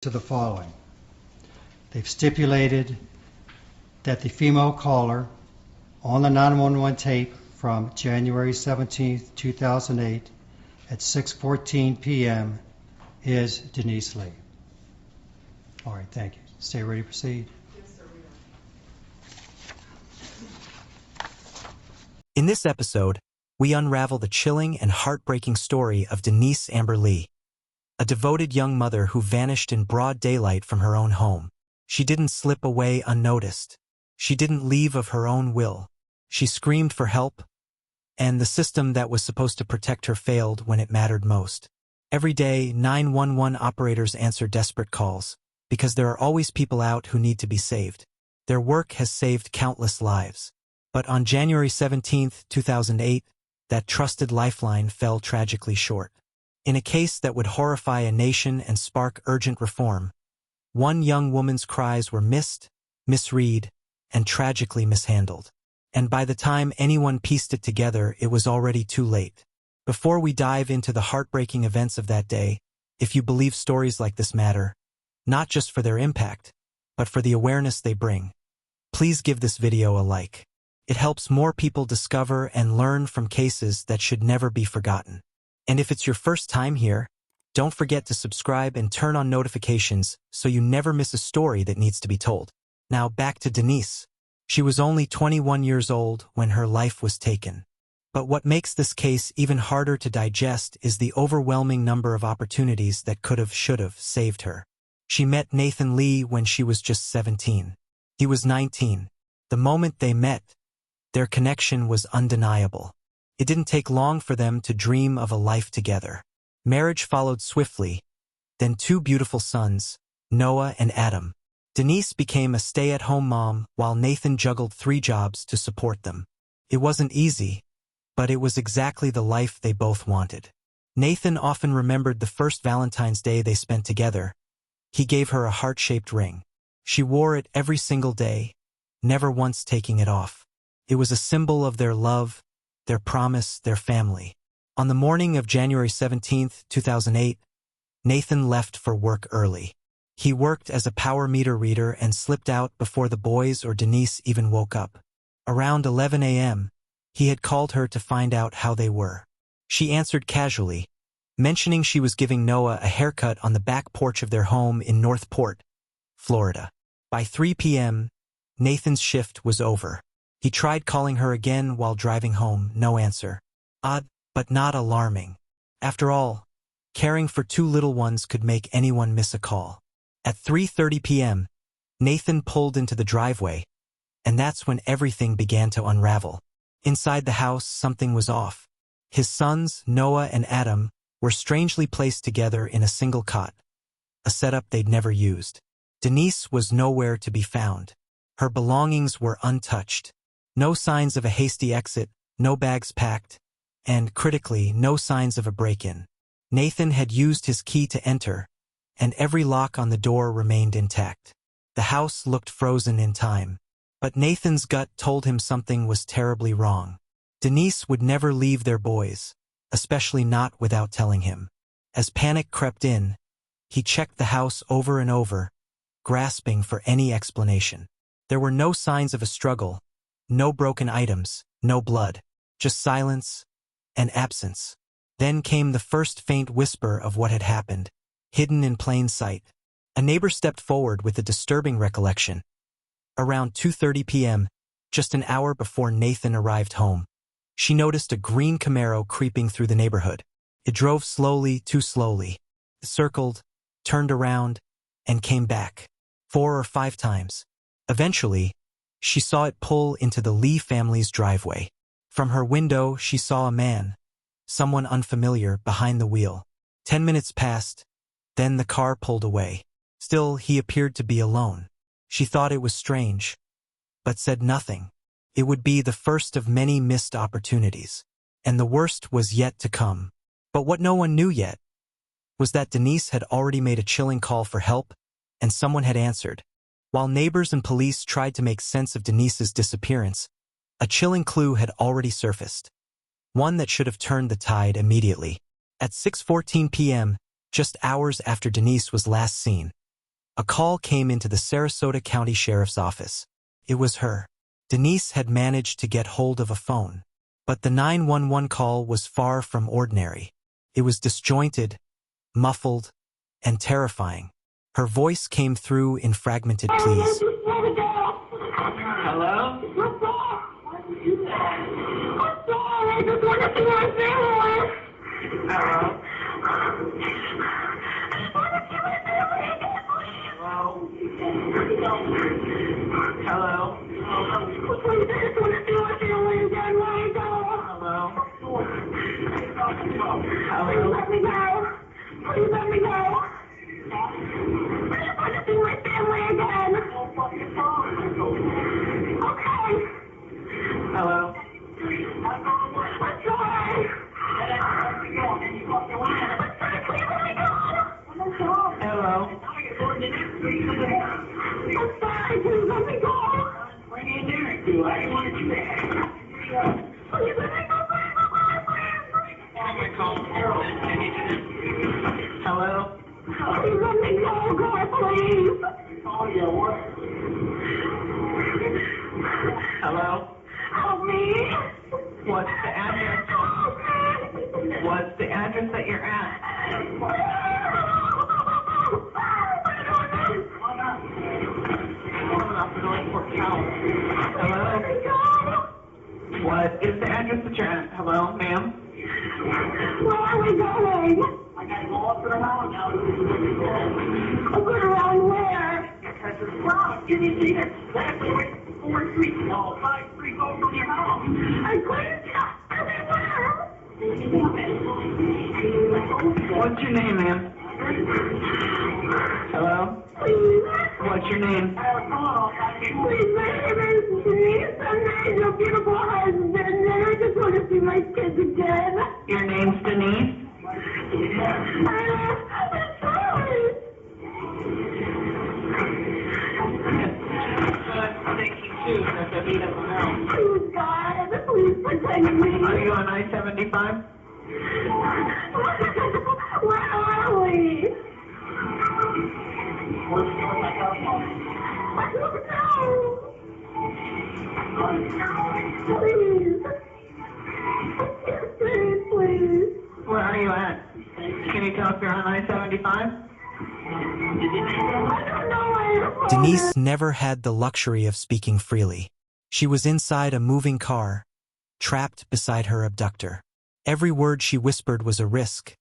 to the following. They've stipulated that the female caller on the 911 tape from January 17, 2008 at 6:14 p.m. is Denise Lee. All right, thank you. Stay ready to proceed. Yes, sir, we are. In this episode, we unravel the chilling and heartbreaking story of Denise Amber Lee, a devoted young mother who vanished in broad daylight from her own home. She didn't slip away unnoticed. She didn't leave of her own will. She screamed for help, and the system that was supposed to protect her failed when it mattered most. Every day, 911 operators answer desperate calls, because there are always people out who need to be saved. Their work has saved countless lives. But on January 17, 2008, that trusted lifeline fell tragically short. In a case that would horrify a nation and spark urgent reform, one young woman's cries were missed, misread, and tragically mishandled. And by the time anyone pieced it together, it was already too late. Before we dive into the heartbreaking events of that day, if you believe stories like this matter, not just for their impact, but for the awareness they bring, please give this video a like. It helps more people discover and learn from cases that should never be forgotten. And if it's your first time here, don't forget to subscribe and turn on notifications so you never miss a story that needs to be told. Now back to Denise. She was only 21 years old when her life was taken. But what makes this case even harder to digest is the overwhelming number of opportunities that should have saved her. She met Nathan Lee when she was just 17. He was 19. The moment they met, their connection was undeniable. It didn't take long for them to dream of a life together. Marriage followed swiftly, then two beautiful sons, Noah and Adam. Denise became a stay-at-home mom while Nathan juggled 3 jobs to support them. It wasn't easy, but it was exactly the life they both wanted. Nathan often remembered the first Valentine's Day they spent together. He gave her a heart-shaped ring. She wore it every single day, never once taking it off. It was a symbol of their love, their promise, their family. On the morning of January 17, 2008, Nathan left for work early. He worked as a power meter reader and slipped out before the boys or Denise even woke up. Around 11 a.m., he had called her to find out how they were. She answered casually, mentioning she was giving Noah a haircut on the back porch of their home in Northport, Florida. By 3 p.m., Nathan's shift was over. He tried calling her again while driving home, no answer. Odd, but not alarming. After all, caring for 2 little ones could make anyone miss a call. At 3:30 p.m., Nathan pulled into the driveway, and that's when everything began to unravel. Inside the house, something was off. His sons, Noah and Adam, were strangely placed together in a single cot, a setup they'd never used. Denise was nowhere to be found. Her belongings were untouched. No signs of a hasty exit, no bags packed, and, critically, no signs of a break-in. Nathan had used his key to enter, and every lock on the door remained intact. The house looked frozen in time. But Nathan's gut told him something was terribly wrong. Denise would never leave their boys, especially not without telling him. As panic crept in, he checked the house over and over, grasping for any explanation. There were no signs of a struggle, no broken items, no blood, just silence and absence. Then came the first faint whisper of what had happened, hidden in plain sight. A neighbor stepped forward with a disturbing recollection. Around 2:30 p.m., just an hour before Nathan arrived home, she noticed a green Camaro creeping through the neighborhood. It drove slowly, too slowly. It circled, turned around, and came back 4 or 5 times. Eventually, she saw it pull into the Lee family's driveway. From her window, she saw a man, someone unfamiliar, behind the wheel. 10 minutes passed, then the car pulled away. Still, he appeared to be alone. She thought it was strange, but said nothing. It would be the first of many missed opportunities, and the worst was yet to come. But what no one knew yet was that Denise had already made a chilling call for help, and someone had answered. While neighbors and police tried to make sense of Denise's disappearance, a chilling clue had already surfaced, one that should have turned the tide immediately. At 6:14 p.m., just hours after Denise was last seen, A call came into the Sarasota County Sheriff's Office. It was her. Denise had managed to get hold of a phone. But the 911 call was far from ordinary. It was disjointed, muffled, and terrifying. Her voice came through in fragmented pleas. Hello? I just want to see my family. Hello? Hello? Please, I just want to see my family again. Let me go. Hello? Please let me go. Please let me go. I just want to see my family again. Okay. Hello? I'm sorry. Please let me go. Hello? I'm sorry. Please let me go. Please let me go. Hello? Please let me go, God, please. Hello? Help me. What's the address? What's the address that you're at? Hello? What is the address that you're at? Hello, ma'am? Where are we going? I gotta go up to the mountain now. I'm going around where? Wow, you need to see exactly where 4 streets, no, 5 streets over from your house. I couldn't stop everywhere. What's your name, ma'am? Hello? Please. What's your name? Please, my name is Denise. I'm your beautiful husband, and I just want to see my kids again. Your name's Denise? I'm sorry. Thank you, too, because I need him now. Please, God, please protect me. Are you on I-75? Where are we? I don't know. Please. Please. Where are you at? Can you tell if you're on I-75? I don't know where. Denise never had the luxury of speaking freely. She was inside a moving car, trapped beside her abductor. Every word she whispered was a risk,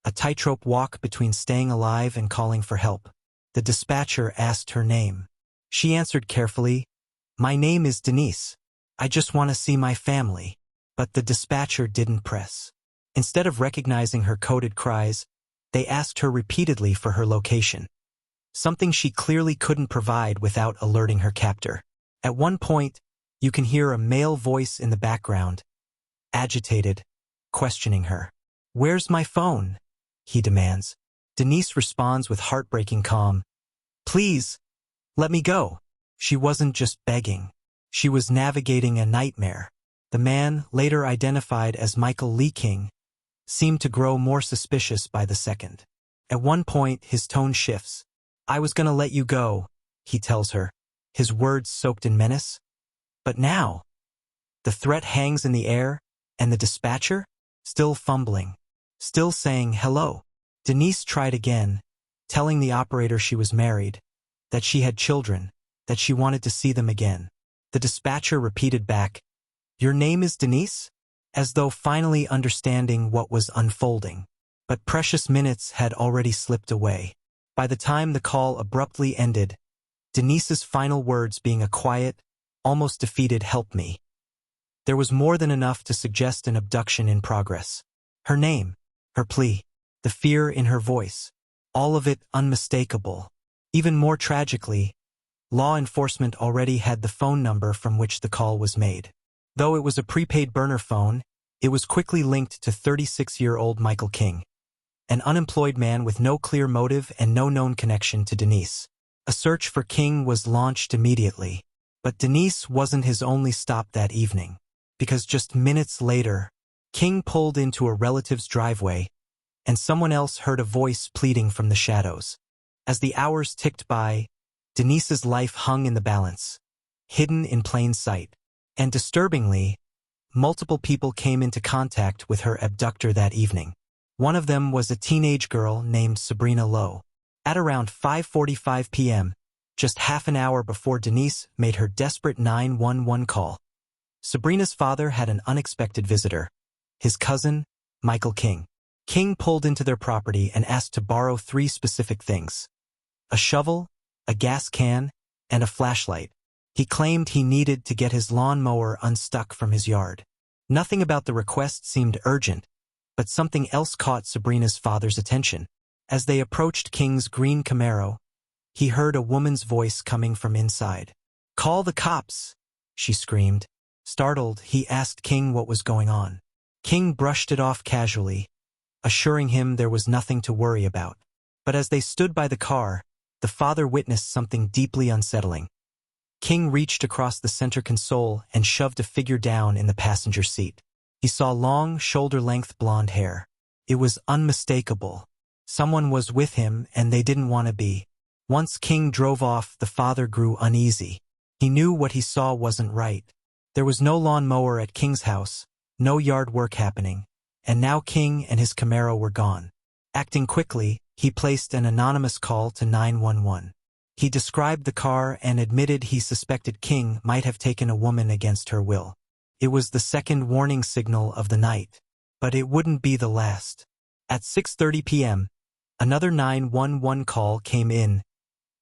a tightrope walk between staying alive and calling for help. The dispatcher asked her name. She answered carefully, "My name is Denise. I just want to see my family." But the dispatcher didn't press. Instead of recognizing her coded cries, they asked her repeatedly for her location, something she clearly couldn't provide without alerting her captor. At one point, you can hear a male voice in the background, agitated, questioning her. "Where's my phone?" he demands. Denise responds with heartbreaking calm. "Please, let me go." She wasn't just begging. She was navigating a nightmare. The man, later identified as Michael Lee King, seemed to grow more suspicious by the second. At one point, his tone shifts. "I was gonna let you go," he tells her, his words soaked in menace. But now, the threat hangs in the air, and the dispatcher, still fumbling, still saying hello. Denise tried again, telling the operator she was married, that she had children, that she wanted to see them again. The dispatcher repeated back, "Your name is Denise?" as though finally understanding what was unfolding. But precious minutes had already slipped away. By the time the call abruptly ended, Denise's final words being a quiet, almost defeated "help me." There was more than enough to suggest an abduction in progress. Her name, her plea, the fear in her voice, all of it unmistakable. Even more tragically, law enforcement already had the phone number from which the call was made. Though it was a prepaid burner phone, it was quickly linked to 36-year-old Michael King, an unemployed man with no clear motive and no known connection to Denise. A search for King was launched immediately, but Denise wasn't his only stop that evening, because just minutes later, King pulled into a relative's driveway, and someone else heard a voice pleading from the shadows. As the hours ticked by, Denise's life hung in the balance, hidden in plain sight. And disturbingly, multiple people came into contact with her abductor that evening. One of them was a teenage girl named Sabrina Lowe. At around 5:45 p.m., just half an hour before Denise made her desperate 911 call, Sabrina's father had an unexpected visitor, his cousin, Michael King. King pulled into their property and asked to borrow 3 specific things: a shovel, a gas can, and a flashlight. He claimed he needed to get his lawnmower unstuck from his yard. Nothing about the request seemed urgent, but something else caught Sabrina's father's attention. As they approached King's green Camaro, he heard a woman's voice coming from inside. "Call the cops," she screamed. Startled, he asked King what was going on. King brushed it off casually, assuring him there was nothing to worry about. But as they stood by the car, the father witnessed something deeply unsettling. King reached across the center console and shoved a figure down in the passenger seat. He saw long, shoulder-length blonde hair. It was unmistakable. Someone was with him, and they didn't want to be. Once King drove off, the father grew uneasy. He knew what he saw wasn't right. There was no lawnmower at King's house, no yard work happening, and now King and his Camaro were gone. Acting quickly, he placed an anonymous call to 911. He described the car and admitted he suspected King might have taken a woman against her will. It was the second warning signal of the night, but it wouldn't be the last. At 6:30 p.m., another 911 call came in,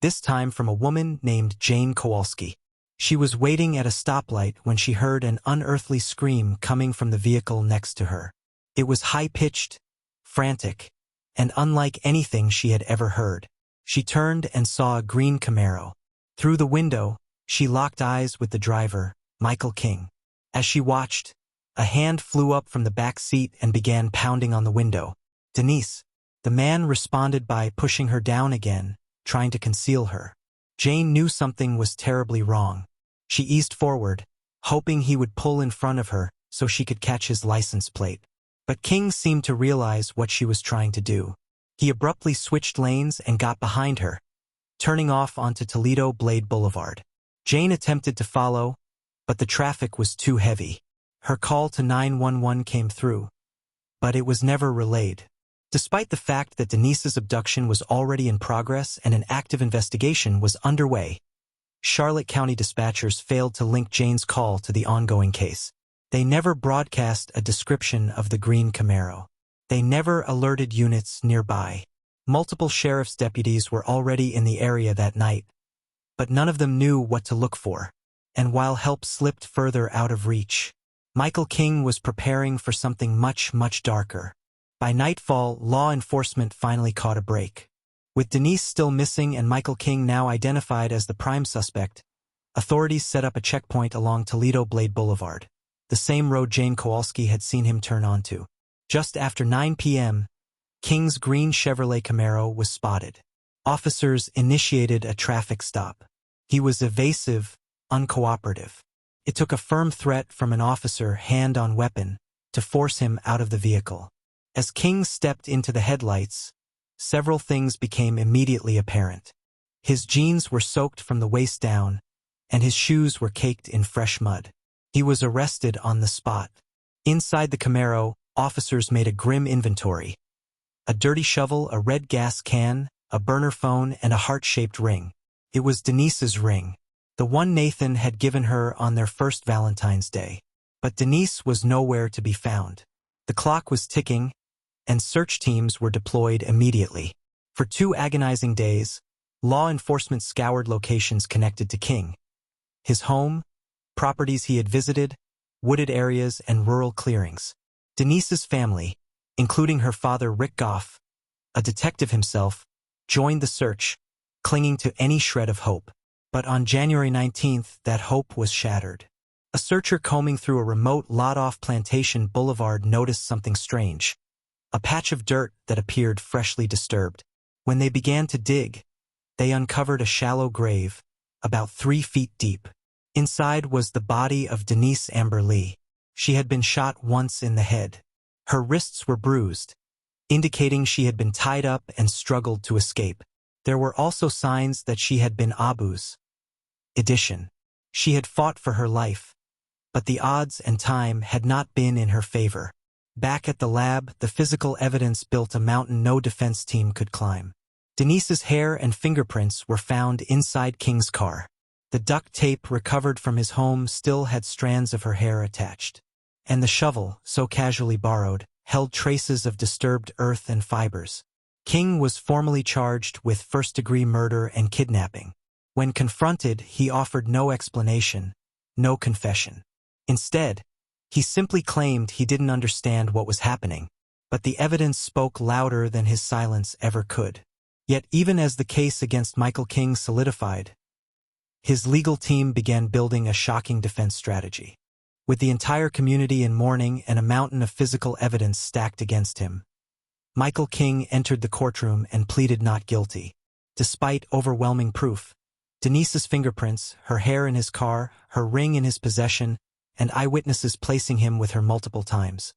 this time from a woman named Jane Kowalski. She was waiting at a stoplight when she heard an unearthly scream coming from the vehicle next to her. It was high-pitched, frantic, and unlike anything she had ever heard. She turned and saw a green Camaro. Through the window, she locked eyes with the driver, Michael King. As she watched, a hand flew up from the back seat and began pounding on the window. "Denise." The man responded by pushing her down again, trying to conceal her. Jane knew something was terribly wrong. She eased forward, hoping he would pull in front of her so she could catch his license plate. But King seemed to realize what she was trying to do. He abruptly switched lanes and got behind her, turning off onto Toledo Blade Boulevard. Jane attempted to follow, but the traffic was too heavy. Her call to 911 came through, but it was never relayed. Despite the fact that Denise's abduction was already in progress and an active investigation was underway, Charlotte County dispatchers failed to link Jane's call to the ongoing case. They never broadcast a description of the green Camaro. They never alerted units nearby. Multiple sheriff's deputies were already in the area that night, but none of them knew what to look for. And while help slipped further out of reach, Michael King was preparing for something much, much darker. By nightfall, law enforcement finally caught a break. With Denise still missing and Michael King now identified as the prime suspect, authorities set up a checkpoint along Toledo Blade Boulevard, the same road Jane Kowalski had seen him turn onto. Just after 9 p.m., King's green Chevrolet Camaro was spotted. Officers initiated a traffic stop. He was evasive, uncooperative. It took a firm threat from an officer, hand on weapon, to force him out of the vehicle. As King stepped into the headlights, several things became immediately apparent. His jeans were soaked from the waist down, and his shoes were caked in fresh mud. He was arrested on the spot. Inside the Camaro, officers made a grim inventory. A dirty shovel, a red gas can, a burner phone, and a heart-shaped ring. It was Denise's ring, the one Nathan had given her on their first Valentine's Day. But Denise was nowhere to be found. The clock was ticking, and search teams were deployed immediately. For 2 agonizing days, law enforcement scoured locations connected to King: his home, properties he had visited, wooded areas, and rural clearings. Denise's family, including her father Rick Goff, a detective himself, joined the search, clinging to any shred of hope. But on January 19th, that hope was shattered. A searcher combing through a remote lot off Plantation Boulevard noticed something strange: a patch of dirt that appeared freshly disturbed. When they began to dig, they uncovered a shallow grave, about 3 feet deep. Inside was the body of Denise Amber Lee. She had been shot once in the head. Her wrists were bruised, indicating she had been tied up and struggled to escape. There were also signs that she had been Abu's addition. She had fought for her life, but the odds and time had not been in her favor. Back at the lab, the physical evidence built a mountain no defense team could climb. Denise's hair and fingerprints were found inside King's car. The duct tape recovered from his home still had strands of her hair attached. And the shovel, so casually borrowed, held traces of disturbed earth and fibers. King was formally charged with first-degree murder and kidnapping. When confronted, he offered no explanation, no confession. Instead, he simply claimed he didn't understand what was happening, but the evidence spoke louder than his silence ever could. Yet even as the case against Michael King solidified, his legal team began building a shocking defense strategy. With the entire community in mourning and a mountain of physical evidence stacked against him, Michael King entered the courtroom and pleaded not guilty. Despite overwhelming proof, Denise's fingerprints, her hair in his car, her ring in his possession, and eyewitnesses placing him with her multiple times.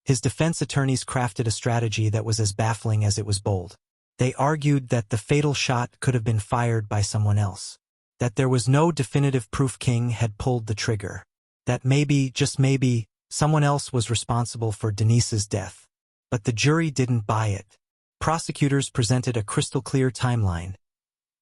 His defense attorneys crafted a strategy that was as baffling as it was bold. They argued that the fatal shot could have been fired by someone else, that there was no definitive proof King had pulled the trigger, that maybe, just maybe, someone else was responsible for Denise's death. But the jury didn't buy it. Prosecutors presented a crystal-clear timeline.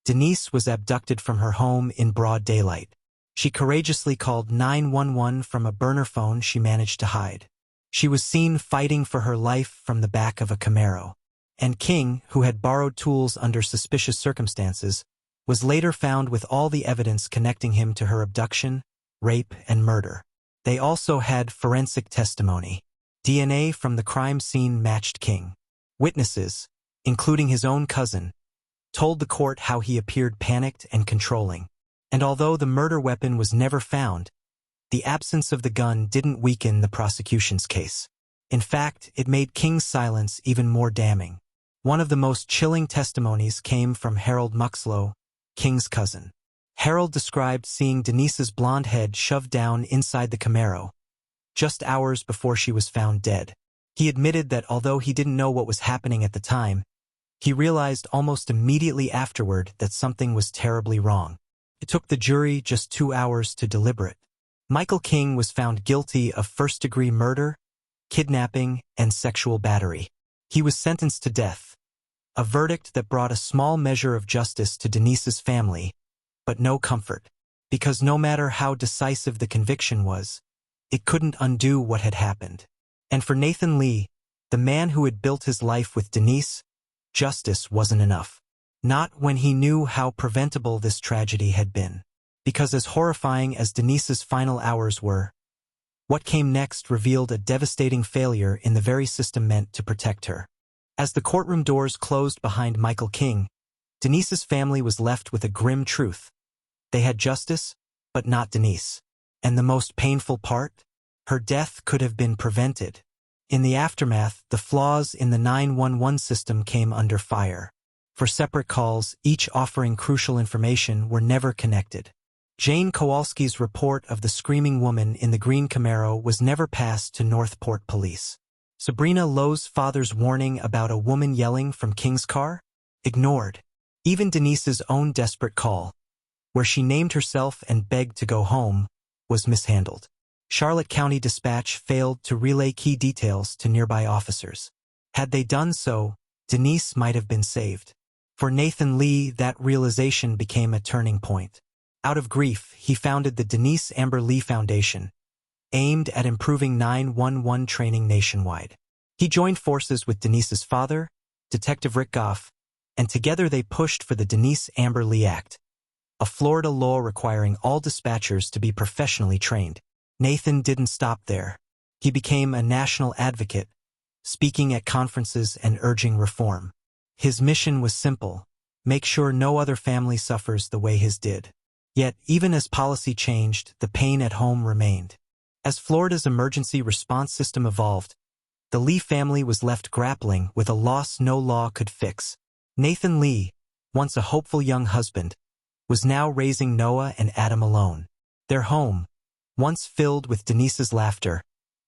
Denise was abducted from her home in broad daylight. She courageously called 911 from a burner phone she managed to hide. She was seen fighting for her life from the back of a Camaro. And King, who had borrowed tools under suspicious circumstances, was later found with all the evidence connecting him to her abduction, rape, and murder. They also had forensic testimony. DNA from the crime scene matched King. Witnesses, including his own cousin, told the court how he appeared panicked and controlling. And although the murder weapon was never found, the absence of the gun didn't weaken the prosecution's case. In fact, it made King's silence even more damning. One of the most chilling testimonies came from Harold Muxlow, King's cousin. Harold described seeing Denise's blonde head shoved down inside the Camaro, just hours before she was found dead. He admitted that although he didn't know what was happening at the time, he realized almost immediately afterward that something was terribly wrong. It took the jury just 2 hours to deliberate. Michael King was found guilty of first-degree murder, kidnapping, and sexual battery. He was sentenced to death, a verdict that brought a small measure of justice to Denise's family, but no comfort, because no matter how decisive the conviction was, it couldn't undo what had happened. And for Nathan Lee, the man who had built his life with Denise, justice wasn't enough. Not when he knew how preventable this tragedy had been. Because as horrifying as Denise's final hours were, what came next revealed a devastating failure in the very system meant to protect her. As the courtroom doors closed behind Michael King, Denise's family was left with a grim truth. They had justice, but not Denise. And the most painful part? Her death could have been prevented. In the aftermath, the flaws in the 911 system came under fire. For separate calls, each offering crucial information, were never connected. Jane Kowalski's report of the screaming woman in the green Camaro was never passed to Northport police. Sabrina Lowe's father's warning about a woman yelling from King's car? Ignored. Even Denise's own desperate call, where she named herself and begged to go home, was mishandled. Charlotte County Dispatch failed to relay key details to nearby officers. Had they done so, Denise might have been saved. For Nathan Lee, that realization became a turning point. Out of grief, he founded the Denise Amber Lee Foundation, aimed at improving 911 training nationwide. He joined forces with Denise's father, Detective Rick Goff, and together they pushed for the Denise Amber Lee Act, a Florida law requiring all dispatchers to be professionally trained. Nathan didn't stop there. He became a national advocate, speaking at conferences and urging reform. His mission was simple: make sure no other family suffers the way his did. Yet, even as policy changed, the pain at home remained. As Florida's emergency response system evolved, the Lee family was left grappling with a loss no law could fix. Nathan Lee, once a hopeful young husband, was now raising Noah and Adam alone. Their home, once filled with Denise's laughter,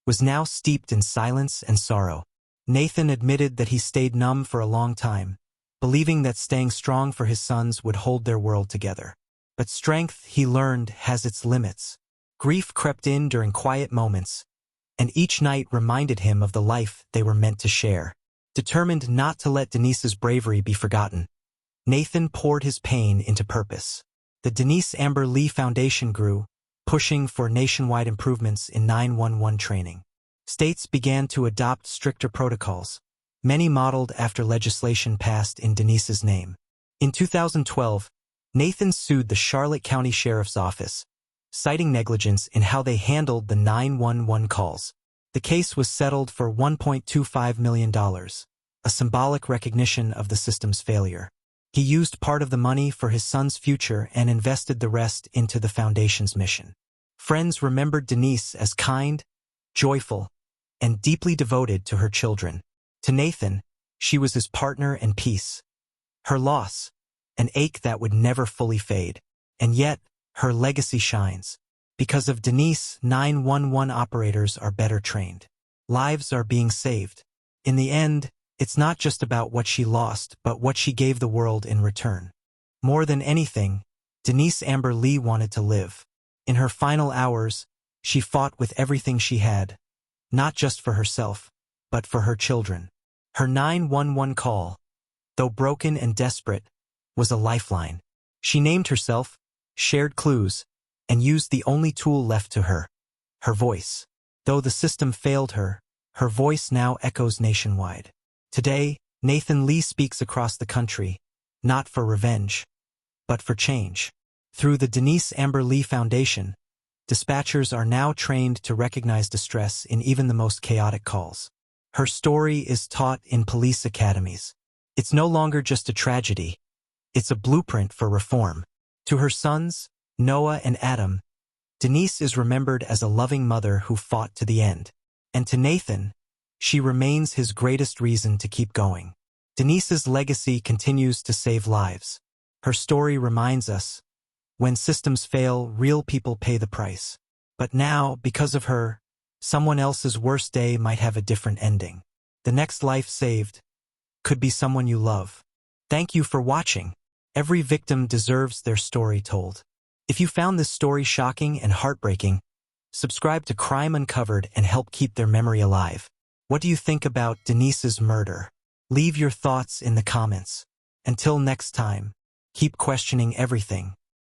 was now steeped in silence and sorrow. Nathan admitted that he stayed numb for a long time, believing that staying strong for his sons would hold their world together. But strength, he learned, has its limits. Grief crept in during quiet moments, and each night reminded him of the life they were meant to share. Determined not to let Denise's bravery be forgotten, Nathan poured his pain into purpose. The Denise Amber Lee Foundation grew, pushing for nationwide improvements in 911 training. States began to adopt stricter protocols, many modeled after legislation passed in Denise's name. In 2012, Nathan sued the Charlotte County Sheriff's Office, citing negligence in how they handled the 911 calls. The case was settled for $1.25 million, a symbolic recognition of the system's failure. He used part of the money for his son's future and invested the rest into the foundation's mission. Friends remembered Denise as kind, joyful, and deeply devoted to her children. To Nathan, she was his partner and peace. Her loss, an ache that would never fully fade. And yet, her legacy shines. Because of Denise, 911 operators are better trained. Lives are being saved. In the end, it's not just about what she lost, but what she gave the world in return. More than anything, Denise Amber Lee wanted to live. In her final hours, she fought with everything she had, not just for herself, but for her children. Her 911 call, though broken and desperate, was a lifeline. She named herself, shared clues, and used the only tool left to her, her voice. Though the system failed her, her voice now echoes nationwide. Today, Nathan Lee speaks across the country, not for revenge, but for change. Through the Denise Amber Lee Foundation, dispatchers are now trained to recognize distress in even the most chaotic calls. Her story is taught in police academies. It's no longer just a tragedy. It's a blueprint for reform. To her sons, Noah and Adam, Denise is remembered as a loving mother who fought to the end. And to Nathan, she remains his greatest reason to keep going. Denise's legacy continues to save lives. Her story reminds us, when systems fail, real people pay the price. But now, because of her, someone else's worst day might have a different ending. The next life saved could be someone you love. Thank you for watching. Every victim deserves their story told. If you found this story shocking and heartbreaking, subscribe to Crime Uncovered and help keep their memory alive. What do you think about Denise's murder? Leave your thoughts in the comments. Until next time, keep questioning everything.